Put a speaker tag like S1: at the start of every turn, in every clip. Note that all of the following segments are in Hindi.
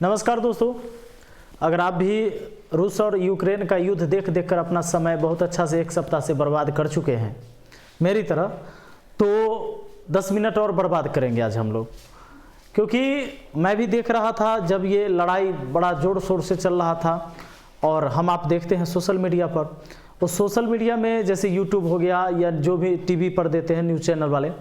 S1: नमस्कार दोस्तों, अगर आप भी रूस और यूक्रेन का युद्ध देख कर अपना समय बहुत अच्छा से एक सप्ताह से बर्बाद कर चुके हैं मेरी तरह, तो 10 मिनट और बर्बाद करेंगे आज हम लोग। क्योंकि मैं भी देख रहा था जब ये लड़ाई बड़ा ज़ोर शोर से चल रहा था, और हम आप देखते हैं सोशल मीडिया पर, तो सोशल मीडिया में जैसे यूट्यूब हो गया या जो भी टीवी पर देते हैं न्यूज़ चैनल वाले,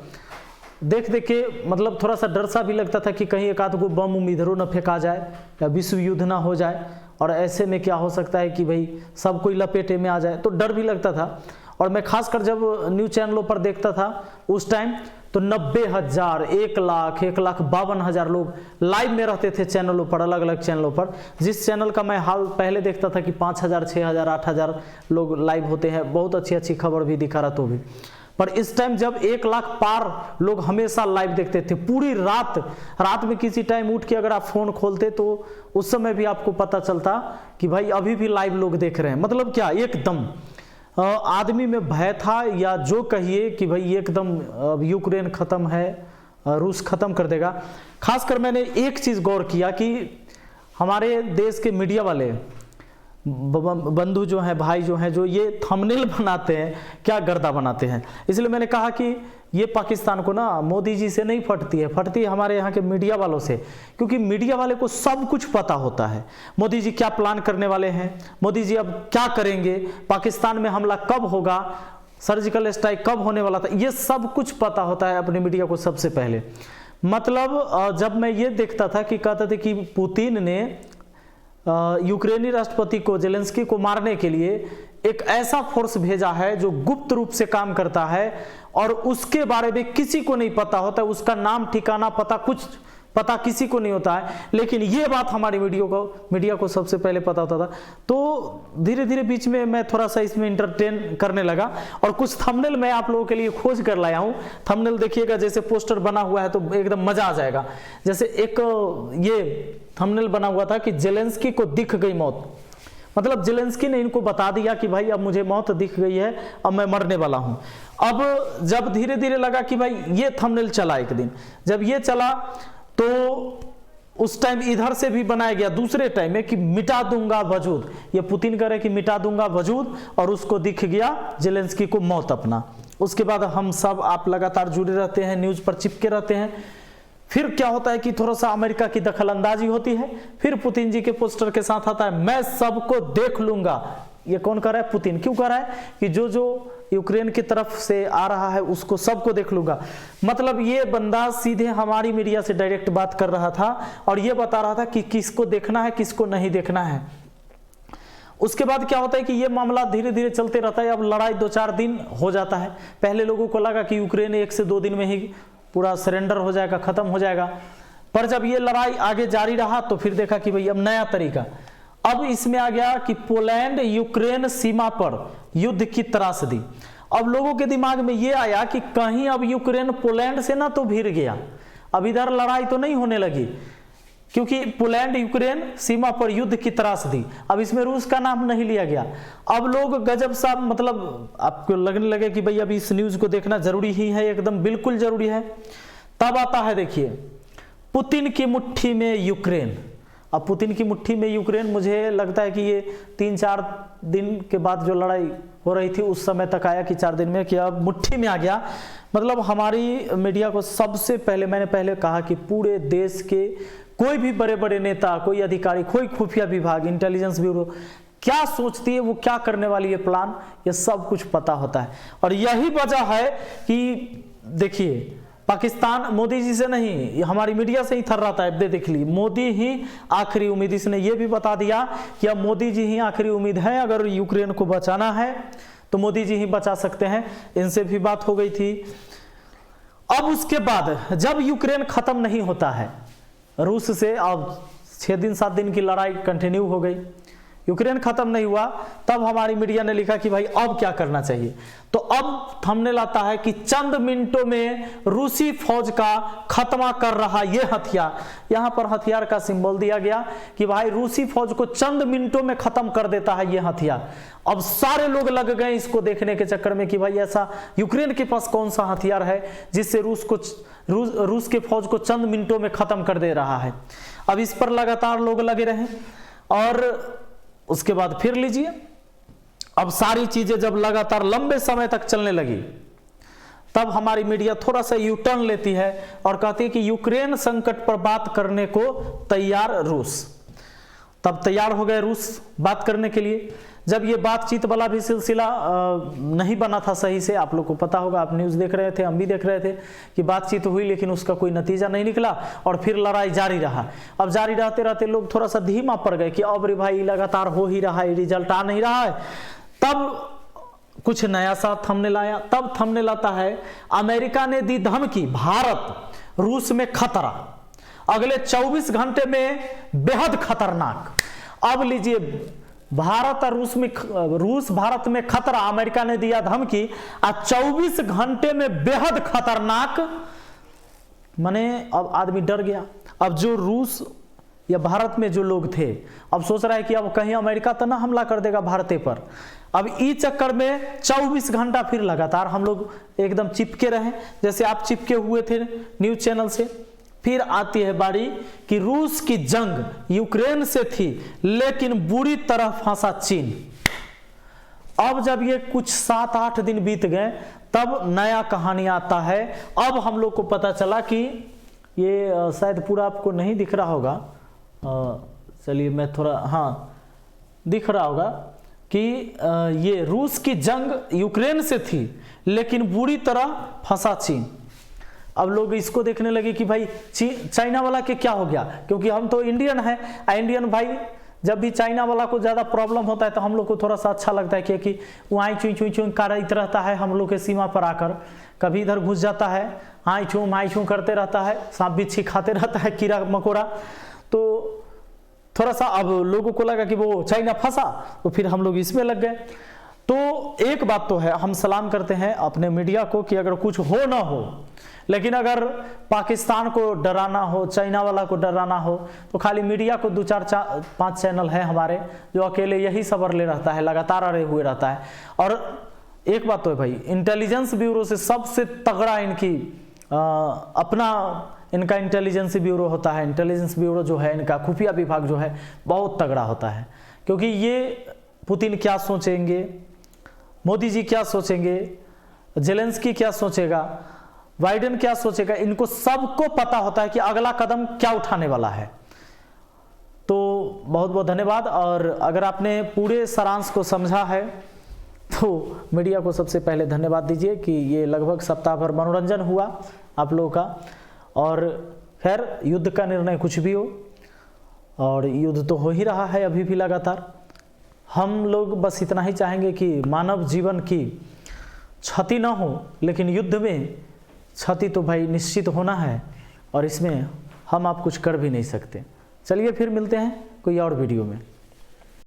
S1: देख के मतलब थोड़ा सा डर सा भी लगता था कि कहीं एक आध को बम इधरों न फेंका जाए या विश्व युद्ध ना हो जाए, और ऐसे में क्या हो सकता है कि भाई सब कोई लपेटे में आ जाए, तो डर भी लगता था। और मैं खासकर जब न्यूज़ चैनलों पर देखता था उस टाइम, तो 90,000, 1 लाख, 1,52,000 लोग लाइव में रहते थे चैनलों पर, अलग अलग चैनलों पर। जिस चैनल का मैं हाल पहले देखता था कि 5,000, 6,000, 8,000 लोग लाइव होते हैं, बहुत अच्छी अच्छी खबर भी दिखा रहा, तो भी। पर इस टाइम जब 1 लाख पार लोग हमेशा लाइव देखते थे, पूरी रात में किसी टाइम उठ के अगर आप फोन खोलते तो उस समय भी आपको पता चलता कि भाई अभी भी लाइव लोग देख रहे हैं। मतलब क्या, एकदम आदमी में भय था, या जो कहिए कि भाई एकदम यूक्रेन खत्म है, रूस खत्म कर देगा। खासकर मैंने एक चीज गौर किया कि हमारे देश के मीडिया वाले बंधु जो हैं, भाई जो हैं, जो ये थंबनेल बनाते हैं, क्या गर्दा बनाते हैं। इसलिए मैंने कहा कि ये पाकिस्तान को ना मोदी जी से नहीं फटती है हमारे यहाँ के मीडिया वालों से। क्योंकि मीडिया वाले को सब कुछ पता होता है, मोदी जी क्या प्लान करने वाले हैं, मोदी जी अब क्या करेंगे, पाकिस्तान में हमला कब होगा, सर्जिकल स्ट्राइक कब होने वाला था, ये सब कुछ पता होता है अपने मीडिया को सबसे पहले। मतलब जब मैं ये देखता था कि कहते थे कि पुतिन ने यूक्रेनी राष्ट्रपति को, जेलेंस्की को मारने के लिए एक ऐसा फोर्स भेजा है जो गुप्त रूप से काम करता है, और उसके बारे में किसी को नहीं पता होता है, उसका नाम ठिकाना पता किसी को नहीं होता है। लेकिन ये बात हमारे मीडिया को सबसे पहले पता होता था। तो धीरे धीरे बीच में मैं थोड़ा सा इसमें इंटरटेन करने लगा, और कुछ थंबनेल मैं आप लोगों के लिए खोज कर लाया हूँ। थंबनेल देखिएगा, जैसे पोस्टर बना हुआ है तो एकदम मजा आ जाएगा। जैसे एक ये थंबनेल बना हुआ था कि जेलेंस्की को दिख गई मौत, मतलब जेलेंस्की ने इनको बता दिया कि भाई अब मुझे मौत दिख गई है, अब मैं मरने वाला हूं। अब जब धीरे धीरे लगा कि भाई ये थंबनेल चला, एक दिन जब ये चला तो उस टाइम इधर से भी बनाया गया दूसरे टाइम में कि मिटा दूंगा वजूद, ये पुतिन करे कि मिटा दूंगा वजूद, और उसको दिख गया जेलेंस्की को मौत अपना। उसके बाद हम सब आप लगातार जुड़े रहते हैं, न्यूज पर चिपके रहते हैं। फिर क्या होता है कि थोड़ा सा अमेरिका की दखलंदाजी होती है, फिर पुतिन जी के पोस्टर के साथ आता है मैं सबको देख लूंगा। ये कौन कर रहा है? पुतिन। क्यों कर रहा है? कि जो यूक्रेन की तरफ से आ रहा है उसको सबको देख लूंगा। मतलब ये बंदा सीधे हमारी मीडिया से डायरेक्ट बात कर रहा था, और ये बता रहा था कि किसको देखना है, किसको नहीं देखना है। उसके बाद क्या होता है कि ये मामला धीरे धीरे चलते रहता है। अब लड़ाई 2-4 दिन हो जाता है। पहले लोगों को लगा कि यूक्रेन 1 से 2 दिन में ही पूरा सरेंडर हो जाएगा, खत्म हो जाएगा। पर जब ये लड़ाई आगे जारी रहा तो फिर देखा कि भाई अब नया तरीका, अब इसमें आ गया कि पोलैंड यूक्रेन सीमा पर युद्ध की त्रासदी। अब लोगों के दिमाग में ये आया कि कहीं अब यूक्रेन पोलैंड से ना तो भिड़ गया, अब इधर लड़ाई तो नहीं होने लगी, क्योंकि पोलैंड यूक्रेन सीमा पर युद्ध की त्रासदी। अब इसमें रूस का नाम नहीं लिया गया। अब लोग गजब सा, मतलब आपको लगने लगे कि भाई अब इस न्यूज को देखना जरूरी ही है, एकदम बिल्कुल जरूरी है। तब आता है, देखिए, पुतिन की मुट्ठी में यूक्रेन। अब पुतिन की मुट्ठी में यूक्रेन, मुझे लगता है कि ये 3-4 दिन के बाद जो लड़ाई हो रही थी उस समय तक आया कि 4 दिन में, कि अब मुट्ठी में आ गया। मतलब हमारी मीडिया को सबसे पहले, मैंने पहले कहा कि पूरे देश के कोई भी बड़े बड़े नेता, कोई अधिकारी, कोई खुफिया विभाग, इंटेलिजेंस ब्यूरो क्या सोचती है, वो क्या करने वाली है प्लान, ये सब कुछ पता होता है। और यही वजह है कि देखिए, पाकिस्तान मोदी जी से नहीं, हमारी मीडिया से ही थर्राता है। देख ली, मोदी ही आखिरी उम्मीद। इसने ये भी बता दिया कि अब मोदी जी ही आखिरी उम्मीद है, अगर यूक्रेन को बचाना है तो मोदी जी ही बचा सकते हैं। इनसे भी बात हो गई थी। अब उसके बाद जब यूक्रेन खत्म नहीं होता है रूस से, अब 6 दिन 7 दिन की लड़ाई कंटिन्यू हो गई, यूक्रेन खत्म नहीं हुआ, तब हमारी मीडिया ने लिखा कि भाई अब क्या करना चाहिए। तो अब थंबनेल आता है कि चंद मिनटों में रूसी फौज का खत्मा कर रहा ये हथियार। यहां पर हथियार का सिंबल दिया गया कि भाई रूसी फौज को चंद मिनटों में खत्म कर देता है ये हथियार। अब सारे लोग लग गए इसको देखने के चक्कर में कि भाई ऐसा यूक्रेन के पास कौन सा हथियार है जिससे रूस के फौज को चंद मिनटों में खत्म कर दे रहा है। अब इस पर लगातार लोग लगे रहे और उसके बाद फिर लीजिए, अब सारी चीजें जब लगातार लंबे समय तक चलने लगी, तब हमारी मीडिया थोड़ा सा यू टर्न लेती है और कहती है कि यूक्रेन संकट पर बात करने को तैयार रूस। तब तैयार हो गए रूस बात करने के लिए। जब ये बातचीत वाला भी सिलसिला नहीं बना था सही से, आप लोग को पता होगा, आप न्यूज़ देख रहे थे, हम भी देख रहे थे कि बातचीत हुई लेकिन उसका कोई नतीजा नहीं निकला और फिर लड़ाई जारी रहा। अब जारी रहते रहते लोग थोड़ा सा धीमा पड़ गए कि अब रे भाई लगातार हो ही रहा है, रिजल्ट आ नहीं रहा है। तब कुछ नया सा थंबनेल आया। तब थंबनेल आता है अमेरिका ने दी धमकी, भारत रूस में खतरा, अगले 24 घंटे में बेहद खतरनाक। अब लीजिए, भारत और रूस भारत में खतरा, अमेरिका ने दिया धमकी, और 24 घंटे में बेहद खतरनाक। माने अब आदमी डर गया। अब जो रूस या भारत में जो लोग थे, अब सोच रहा है कि अब कहीं अमेरिका तो ना हमला कर देगा भारत पर। अब इस चक्कर में 24 घंटा फिर लगातार हम लोग एकदम चिपके रहे, जैसे आप चिपके हुए थे न्यूज चैनल से। फिर आती है बारी कि रूस की जंग यूक्रेन से थी लेकिन बुरी तरह फंसा चीन। अब जब ये कुछ 7-8 दिन बीत गए, तब नया कहानी आता है। अब हम लोग को पता चला कि ये शायद पूरा आपको नहीं दिख रहा होगा, चलिए मैं थोड़ा, हाँ दिख रहा होगा कि ये रूस की जंग यूक्रेन से थी लेकिन बुरी तरह फंसा चीन। अब लोग इसको देखने लगे कि भाई चाइना वाला के क्या हो गया, क्योंकि हम तो इंडियन हैं, इंडियन भाई जब भी चाइना वाला को ज़्यादा प्रॉब्लम होता है तो हम लोग को थोड़ा सा अच्छा लगता है, क्योंकि वहाँ चुई चुई चुई करते रहता है हम लोग के सीमा पर आकर, कभी इधर घुस जाता है, हाँ छू माई छू करते रहता है, सांप बिच्छी खाते रहता है, कीड़ा मकोड़ा। तो थोड़ा सा अब लोगों को लगा कि वो चाइना फंसा, तो फिर हम लोग इसमें लग गए। तो एक बात तो है, हम सलाम करते हैं अपने मीडिया को कि अगर कुछ हो ना हो, लेकिन अगर पाकिस्तान को डराना हो, चाइना वाला को डराना हो, तो खाली मीडिया को 2-4-5 चैनल हैं हमारे जो अकेले यही खबर ले रहता है, लगातार अड़े हुए रहता है। और एक बात तो है भाई, इंटेलिजेंस ब्यूरो से सबसे तगड़ा इनका इंटेलिजेंस ब्यूरो होता है। इंटेलिजेंस ब्यूरो जो है, इनका खुफिया विभाग जो है बहुत तगड़ा होता है, क्योंकि ये पुतिन क्या सोचेंगे, मोदी जी क्या सोचेंगे, जेलेंस्की क्या सोचेगा, बाइडेन क्या सोचेगा, इनको सबको पता होता है कि अगला कदम क्या उठाने वाला है। तो बहुत बहुत धन्यवाद। और अगर आपने पूरे सारांश को समझा है तो मीडिया को सबसे पहले धन्यवाद दीजिए कि ये लगभग सप्ताह भर मनोरंजन हुआ आप लोगों का। और खैर, युद्ध का निर्णय कुछ भी हो, और युद्ध तो हो ही रहा है अभी भी लगातार, हम लोग बस इतना ही चाहेंगे कि मानव जीवन की क्षति ना हो, लेकिन युद्ध में क्षति तो भाई निश्चित होना है और इसमें हम आप कुछ कर भी नहीं सकते। चलिए फिर मिलते हैं कोई और वीडियो में।